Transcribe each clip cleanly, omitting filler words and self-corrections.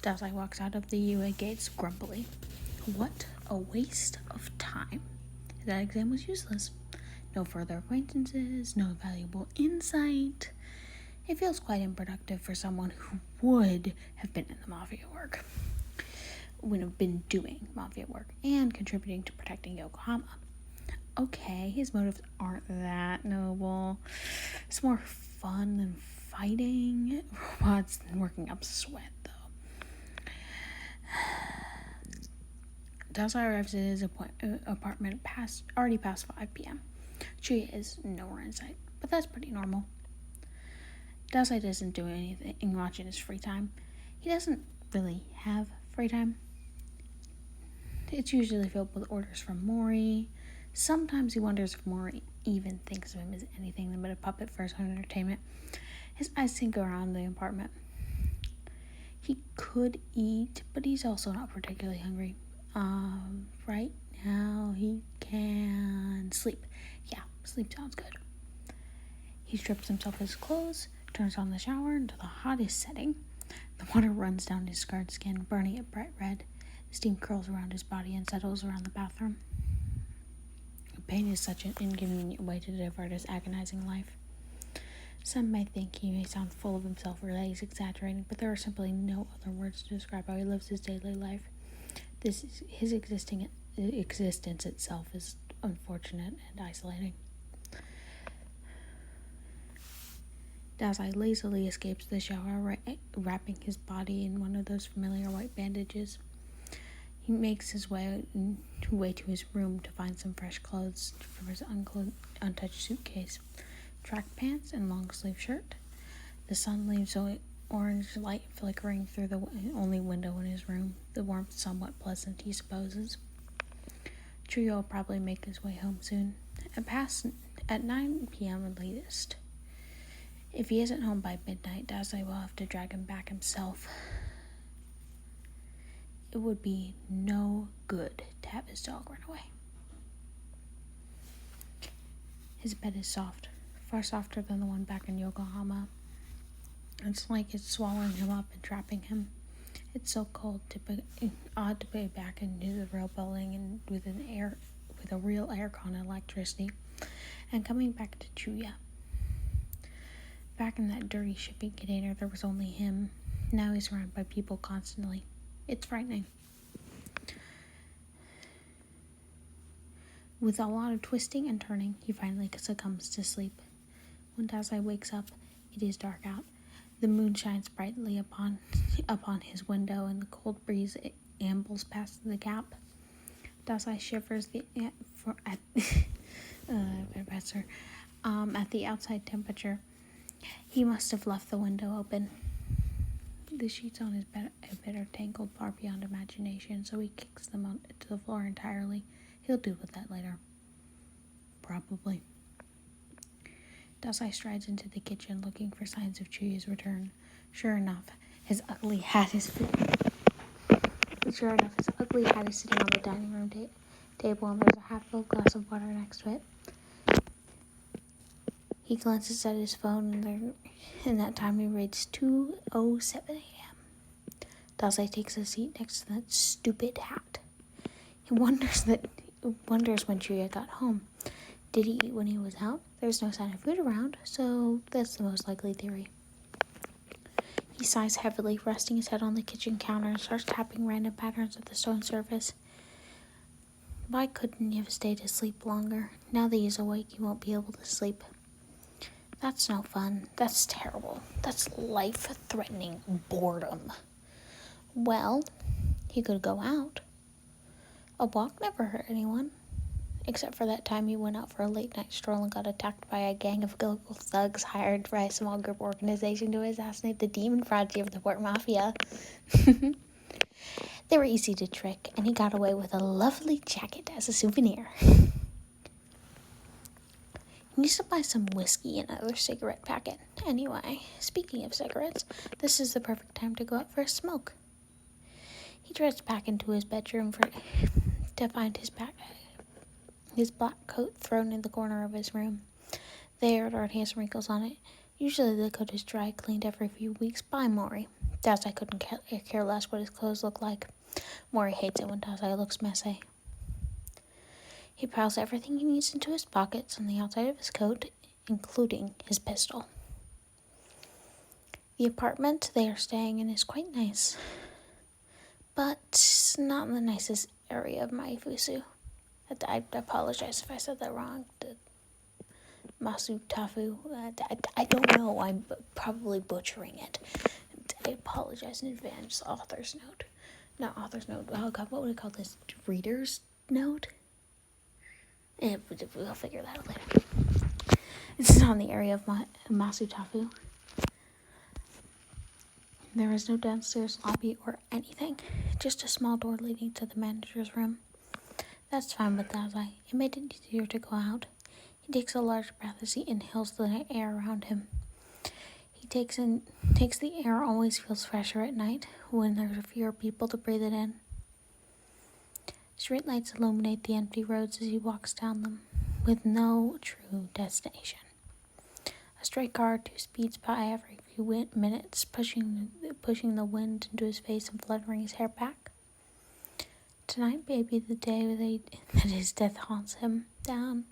Dazai walks out of the UA gates grumpily. What a waste of time. That exam was useless. No further acquaintances, no valuable insight. It feels quite unproductive for someone who would have been in the mafia work. Would have been doing mafia work and contributing to protecting Yokohama. Okay, his motives aren't that noble. It's more fun than fighting. Robots working up sweat, though. Dazai arrives at his apartment already past 5 p.m. Chuya is nowhere in sight, but that's pretty normal. Dazai doesn't do anything much in his free time. He doesn't really have free time. It's usually filled with orders from Mori. Sometimes he wonders if Mori even thinks of him as anything but a puppet for his own entertainment. His eyes sink around the apartment. He could eat, but he's also not particularly hungry. Right now he can sleep. Yeah, sleep sounds good. He strips himself of his clothes, turns on the shower into the hottest setting. The water runs down his scarred skin, burning it bright red. The steam curls around his body and settles around the bathroom. Pain is such an inconvenient way to divert his agonizing life. Some may think he may sound full of himself or that he's exaggerating, but there are simply no other words to describe how he lives his daily life. His existence itself is unfortunate and isolating. Dazai lazily escapes the shower, wrapping his body in one of those familiar white bandages. He makes his way to his room to find some fresh clothes from his untouched suitcase. Track pants and long-sleeve shirt. The sun leaves orange light flickering through the only window in his room, the warmth somewhat pleasant, he supposes. Chuyo will probably make his way home soon, at 9 p.m. at latest. If he isn't home by midnight, Dazai will have to drag him back himself. It would be no good to have his dog run away. His bed is soft, far softer than the one back in Yokohama. It's like it's swallowing him up and trapping him. It's so odd to be back into the real building and with a real aircon and electricity, and coming back to Chuya. Back in that dirty shipping container, there was only him. Now he's surrounded by people constantly. It's frightening. With a lot of twisting and turning, he finally succumbs to sleep. When Dazai wakes up, it is dark out. The moon shines brightly upon his window, and the cold breeze ambles past the gap. Dazai shivers at the outside temperature. He must have left the window open. The sheets on his bed are tangled far beyond imagination, so he kicks them to the floor entirely. He'll deal with that later. Probably. Dazai strides into the kitchen looking for signs of Chuyu's return. Sure enough, his ugly hat is sitting on the dining room table, and there's a half-filled glass of water next to it. He glances at his phone, and in that time he reads 2:07 a.m. Dazai takes a seat next to that stupid hat. He wonders when Chuya got home. Did he eat when he was out? There's no sign of food around, so that's the most likely theory. He sighs heavily, resting his head on the kitchen counter, and starts tapping random patterns of the stone surface. Why couldn't he have stayed asleep longer? Now that he's awake, he won't be able to sleep. That's no fun. That's terrible. That's life-threatening boredom. Well, he could go out. A walk never hurt anyone. Except for that time he went out for a late-night stroll and got attacked by a gang of local thugs hired by a small group organization to assassinate the demon prodigy of the Port Mafia. They were easy to trick, and he got away with a lovely jacket as a souvenir. He needs to buy some whiskey and another cigarette packet. Anyway, speaking of cigarettes, this is the perfect time to go out for a smoke. He drifts back into his bedroom to find his black coat thrown in the corner of his room. There already has wrinkles on it. Usually the coat is dry cleaned every few weeks by Mori. Dazai couldn't care less what his clothes look like. Mori hates it when Dazai looks messy. He piles everything he needs into his pockets on the outside of his coat, including his pistol. The apartment they are staying in is quite nice, but not in the nicest area of Maifusu. I apologize if I said that wrong. Masu Tafu. I don't know. I'm probably butchering it. I apologize in advance. Author's note. Not author's note. Oh god, what would I call this? Reader's note? We'll figure that out later. This is not in the area of Masu Tafu. There is no downstairs lobby or anything. Just a small door leading to the manager's room. That's fine with Dazai. It made it easier to go out. He takes a large breath as he inhales the air around him. He takes the air always feels fresher at night when there are fewer people to breathe it in. Streetlights illuminate the empty roads as he walks down them, with no true destination. A stray car or two speeds by every few minutes, pushing the wind into his face and fluttering his hair back. Tonight may be the day that his death hunts him down.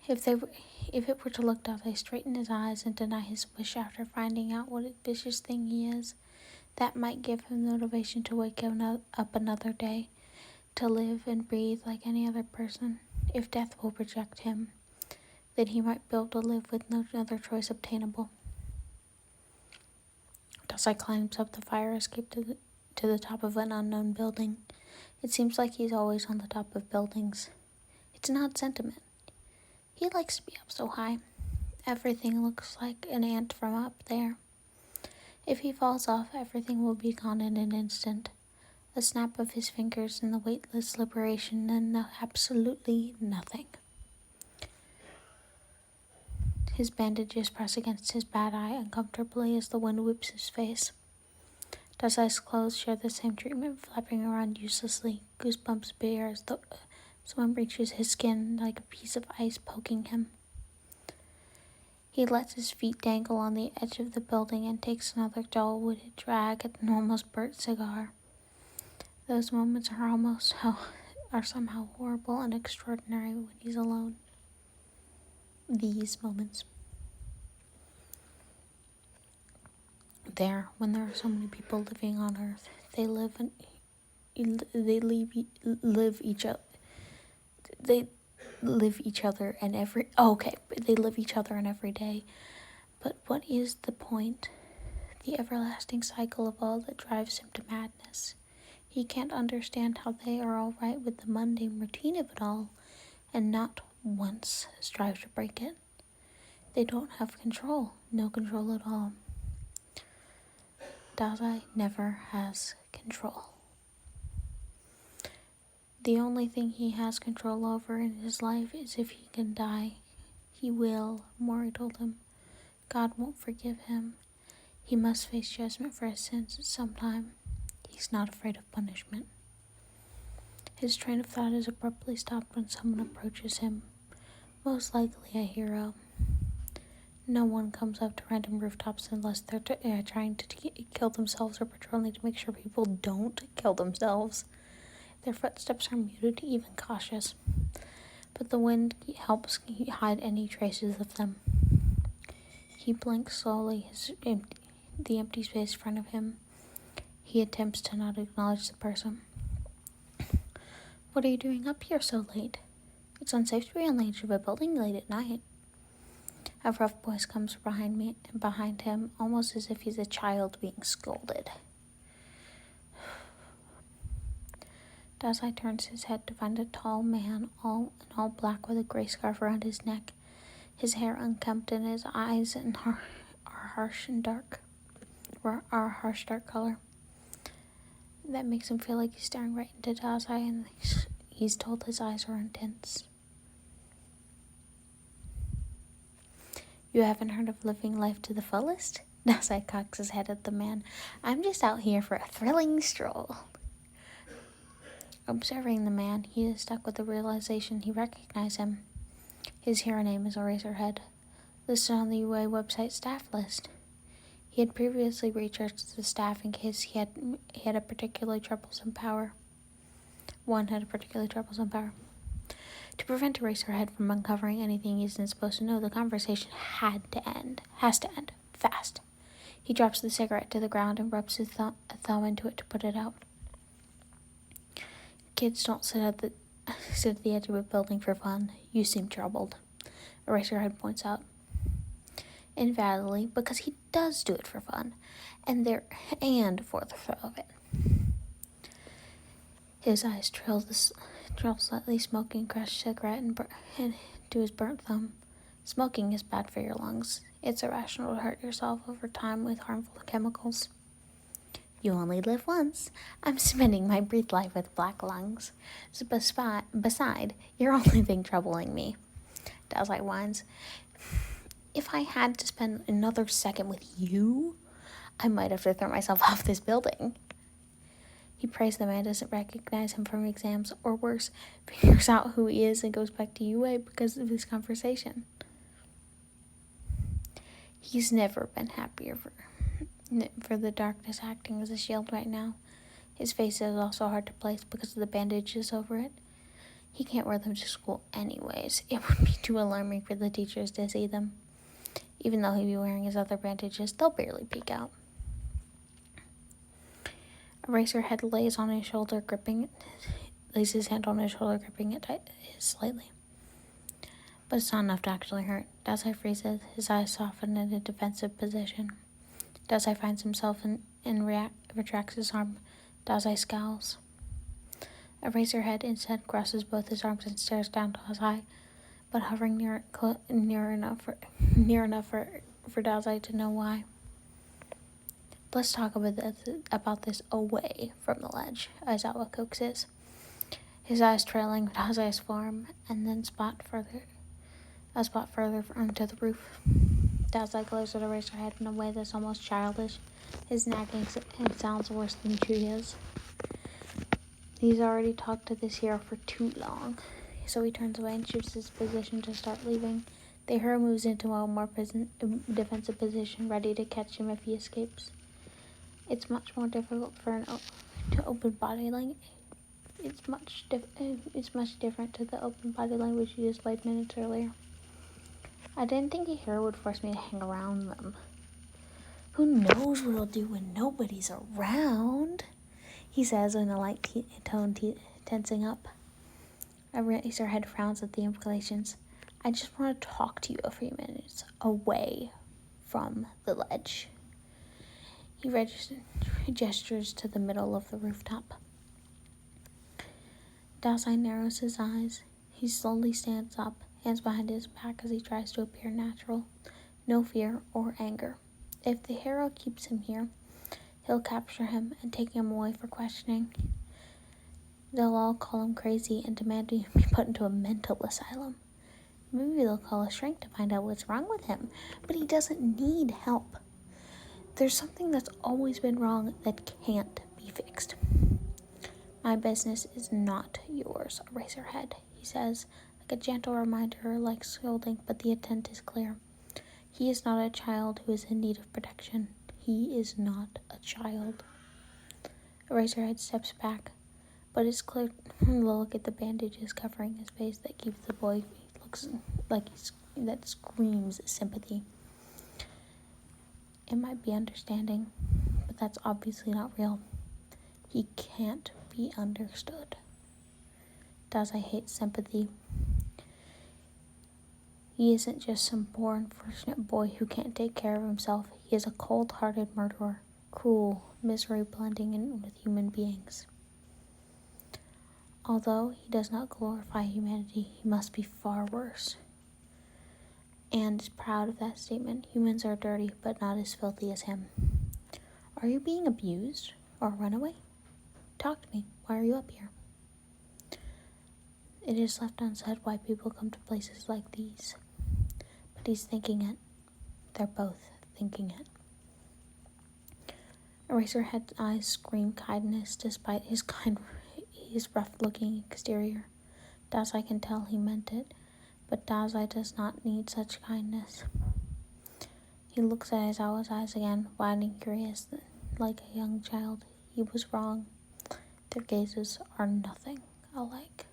If it were to look down, they straighten his eyes and deny his wish after finding out what a vicious thing he is. That might give him motivation to wake up another day, to live and breathe like any other person. If death will reject him, then he might be able to live with no other choice obtainable. Dazai climbs up the fire escape to the top of an unknown building. It seems like he's always on the top of buildings. It's an odd sentiment. He likes to be up so high. Everything looks like an ant from up there. If he falls off, everything will be gone in an instant. A snap of his fingers and the weightless liberation, and absolutely nothing. His bandages press against his bad eye uncomfortably as the wind whips his face. Dazai's clothes share the same treatment, flapping around uselessly. Goosebumps appear as though someone reaches his skin like a piece of ice poking him. He lets his feet dangle on the edge of the building and takes another dull-witted drag at an almost burnt cigar. Those moments are somehow horrible and extraordinary when he's alone. These moments. When there are so many people living on Earth, they live each other and every day. But what is the point? The everlasting cycle of all that drives him to madness. He can't understand how they are all right with the mundane routine of it all, and not once strive to break it. They don't have control, no control at all. Dazai never has control. The only thing he has control over in his life is if he can die. He will, Mori told him. God won't forgive him. He must face judgment for his sins at some time. He's not afraid of punishment. His train of thought is abruptly stopped when someone approaches him. Most likely a hero. No one comes up to random rooftops unless they're trying to kill themselves or patrolling to make sure people don't kill themselves. Their footsteps are muted, even cautious, but the wind helps hide any traces of them. He blinks slowly, the empty space in front of him. He attempts to not acknowledge the person. What are you doing up here so late? It's unsafe to be on the edge of a building late at night. A rough voice comes behind him, almost as if he's a child being scolded. Dazai turns his head to find a tall man, all black with a gray scarf around his neck. His hair unkempt and his eyes are harsh dark color. That makes him feel like he's staring right into Dazai, and he's told his eyes are intense. You haven't heard of living life to the fullest? Dazai cocks his head at the man. I'm just out here for a thrilling stroll. Observing the man, he is struck with the realization he recognizes him. His hero name is Eraserhead, listed on the UA website staff list. He had previously recharged the staff in case he had a particularly troublesome power. One had a particularly troublesome power. To prevent Eraserhead from uncovering anything he isn't supposed to know, the conversation has to end, fast. He drops the cigarette to the ground and rubs his thumb into it to put it out. Kids don't sit at the edge of a building for fun. You seem troubled, Eraserhead points out. Invalidly, because he does do it for fun, and for the thrill of it. His eyes trail slightly smoking crushed cigarette and to his burnt thumb. Smoking is bad for your lungs. It's irrational to hurt yourself over time with harmful chemicals. You only live once. I'm spending my brief life with black lungs. So beside, you're only thing troubling me. Dazai whines. If I had to spend another second with you, I might have to throw myself off this building. He prays the man doesn't recognize him from exams, or worse, figures out who he is and goes back to UA because of this conversation. He's never been happier for the darkness acting as a shield right now. His face is also hard to place because of the bandages over it. He can't wear them to school anyways. It would be too alarming for the teachers to see them. Even though he'd be wearing his other bandages, they'll barely peek out. Eraserhead lays his hand on his shoulder, gripping it slightly. But it's not enough to actually hurt. Dazai freezes, his eyes soften in a defensive position. Dazai finds himself and retracts his arm. Dazai scowls. Eraserhead instead crosses both his arms and stares down Dazai, but hovering near enough for Dazai to know why. Let's talk about this away from the ledge, Aizawa coaxes, his eyes trailing Dazai's form, and then a spot further onto the roof. Dazai glares at Eraserhead in a way that's almost childish. His nagging sounds worse than Chuya's. He's already talked to this hero for too long, so he turns away and shifts his position to start leaving. The hero moves into a more defensive position, ready to catch him if he escapes. It's much more difficult to open body language. It's much different to the open body language he displayed minutes earlier. I didn't think a hero would force me to hang around them. Who knows what he'll do when nobody's around? He says in a light tone, tensing up. Eraserhead frowns at the implications. I just want to talk to you a few minutes away from the ledge. He gestures to the middle of the rooftop. Dazai narrows his eyes. He slowly stands up, hands behind his back as he tries to appear natural. No fear or anger. If the hero keeps him here, he'll capture him and take him away for questioning. They'll all call him crazy and demand he be put into a mental asylum. Maybe they'll call a shrink to find out what's wrong with him, but he doesn't need help. There's something that's always been wrong that can't be fixed. My business is not yours, Eraserhead, he says, like a gentle reminder, like scolding, but the intent is clear. He is not a child who is in need of protection. He is not a child. Eraserhead steps back, but it's clear from the look at the bandages covering his face that keeps the boy looks like that screams sympathy. It might be understanding, but that's obviously not real. He can't be understood. Dazai hates sympathy. He isn't just some poor, unfortunate boy who can't take care of himself. He is a cold-hearted murderer, cruel, misery blending in with human beings. Although he does not glorify humanity, he must be far worse. And is proud of that statement. Humans are dirty, but not as filthy as him. Are you being abused or a runaway? Talk to me. Why are you up here? It is left unsaid why people come to places like these. But he's thinking it. They're both thinking it. Eraserhead's eyes scream kindness despite his rough-looking exterior. Dazai can tell he meant it, but Dazai does not need such kindness. He looks at his owl's eyes again, wide and curious, like a young child. He was wrong. Their gazes are nothing alike.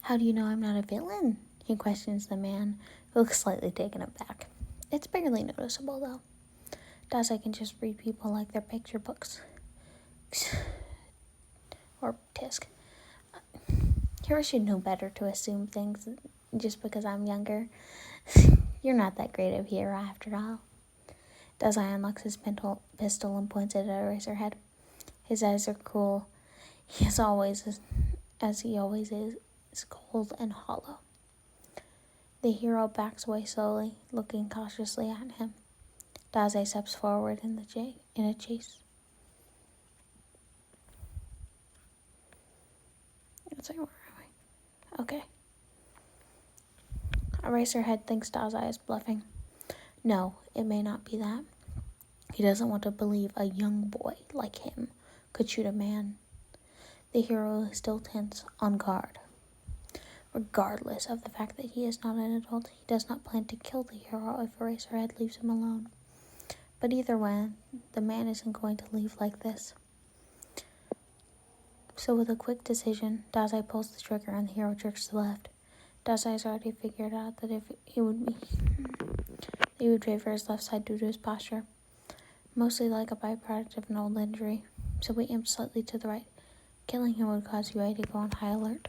How do you know I'm not a villain? He questions the man, who looks slightly taken aback. It's barely noticeable, though. Dazai can just read people like their picture books. Or tisk. Here I should know better to assume things just because I'm younger. You're not that great of a hero after all. Dazai unlocks his pistol and points it at Eraserhead. His eyes are cool. He is always, as he always is cold and hollow. The hero backs away slowly, looking cautiously at him. Dazai steps forward in a chase. It's like, where am I? Okay. Eraserhead thinks Dazai is bluffing. No, it may not be that. He doesn't want to believe a young boy like him could shoot a man. The hero is still tense, on guard. Regardless of the fact that he is not an adult, he does not plan to kill the hero if Eraserhead leaves him alone. But either way, the man isn't going to leave like this. So with a quick decision, Dazai pulls the trigger and the hero jerks to the left. Dazai has already figured out that he would favor his left side due to his posture, mostly like a byproduct of an old injury, so he aims slightly to the right. Killing him would cause UI to go on high alert.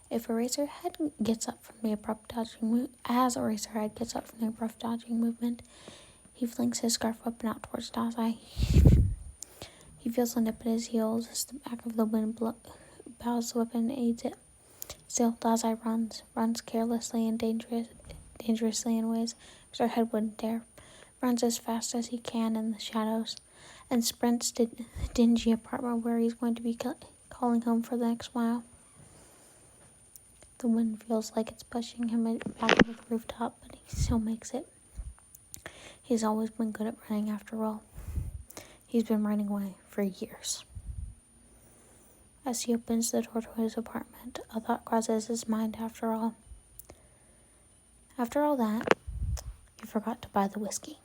As Eraserhead gets up from the abrupt dodging movement, he flings his scarf weapon out towards Dazai. He feels the nip at his heels as the back of the wind bows the weapon and aids it. Still, Dazai runs carelessly and dangerously in ways Eraserhead wouldn't dare. Runs as fast as he can in the shadows, and sprints to the dingy apartment where he's going to be calling home for the next mile. The wind feels like it's pushing him back over the rooftop, but he still makes it. He's always been good at running after all. He's been running away for years. As he opens the door to his apartment, a thought crosses his mind after all. After all that, he forgot to buy the whiskey.